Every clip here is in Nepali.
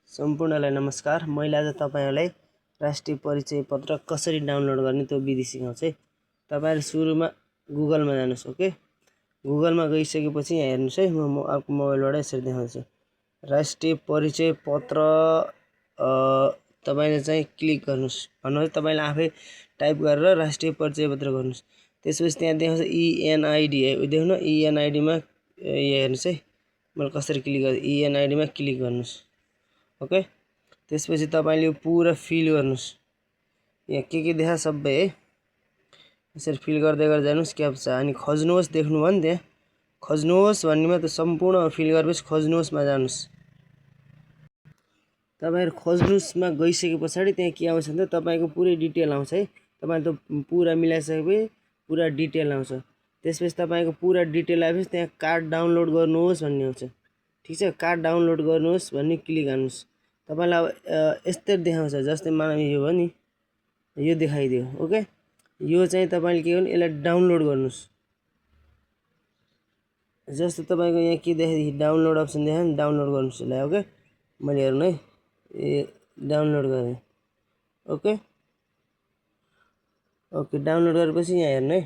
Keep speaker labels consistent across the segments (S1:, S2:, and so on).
S1: सम्पूर्णलाई नमस्कार। मैले आज तपाईहरुलाई राष्ट्रिय परिचय पत्र कसरी डाउनलोड गर्ने त्यो विधि सिकाउँछु है। तपाईहरु सुरुमा गुगलमा जानुस्। ओके, गुगलमा गइसकेपछि यहाँ हेर्नुस् है। म अर्को मोबाइलबाट यसरी देखाउँछु। राष्ट्रिय परिचय पत्र तपाईले चाहिँ क्लिक गर्नुस्। भन्नुहोस् तपाईले आफै टाइप गरेर राष्ट्रिय परिचय पत्र गर्नुस्। त्यसपछि त्यहाँ देखाउँछ ENID है, देख्नु ENID मा हेर्नुस् है। मैले कसरी क्लिक गर्छु, ENID मा क्लिक गर्नुस्। ओके, त्यसपछि तपाईले पुरा फिल गर्नुस्। यहाँ के देखा सबै है, यसरी फिल गर्दै जानुस्। क्याप्चा अनि खोज्नुहोस्, देख्नु भयो नि त्यहाँ खोज्नुहोस् भन्नेमा त सम्पूर्ण फिल गरेपछि खोज्नुहोस् मा जानुस्। तपाईहरु खोज्नुहोस् मा गइसकेपछि त्यहाँ के आउँछ भन्दा तपाईको पुरै डिटेल आउँछ है। तपाईले त पुरा मिलाइसकेपछि पुरा डिटेल आउँछ। त्यसपछि तपाईको पुरा डिटेल आएपछि त्यहाँ कार्ड डाउनलोड गर्नुहोस् भन्ने आउँछ। ठीक छ, कार्ड डाउनलोड गर्नुहोस् भन्ने क्लिक गर्नुस्। तपाईलाई यस्तै देखाउँछ। जस्तै मानव यो हो नि, यो देखाइदियो। ओके, यो चाहिँ तपाईले के गर्नु, यसलाई डाउनलोड गर्नुस्। जस्तो तपाईको यहाँ के देखाइदियो, डाउनलोड अप्सन देखायो नि, डाउनलोड गर्नुस् यसलाई। ओके, मैले हेर्नु है, डाउनलोड गरे। ओके ओके, डाउनलोड गरेपछि यहाँ हेर्नु है,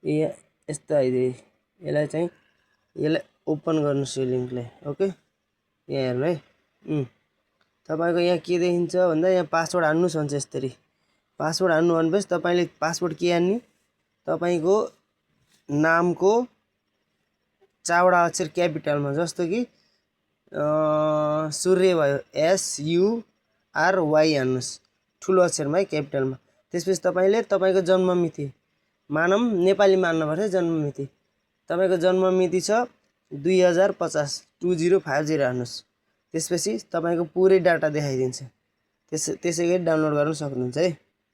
S1: यहाँ यस्तो आइदियो। यसलाई चाहिँ यसलाई ओपन गर्नुस् यो लिंकलाई। ओके, यहाँ हेर्नु है। तपाईको यहाँ के देखिन्छ भन्दा यहाँ पासवर्ड हाल्नुस् भन्छ। यसरी पासवर्ड हाल्नु भनेपछि तपाईले पासवर्ड के हाल्ने, तपाईको नामको चारवटा अक्षर क्यापिटलमा, जस्तो कि सूर्य भयो, SURY हाल्नुस् ठुलो अक्षरमा है, क्यापिटलमा। त्यसपछि तपाईले तपाईको जन्म मिति मानम, नेपाली मान्नुपर्छ जन्म मिति। तपाईको जन्म मिति छ 2050 2050 हाल्नुस्। त्यसपछि तपाईको पुरै डाटा देखाइदिन्छ। त्यसैगरी डाउनलोड गर्न सक्नुहुन्छ है।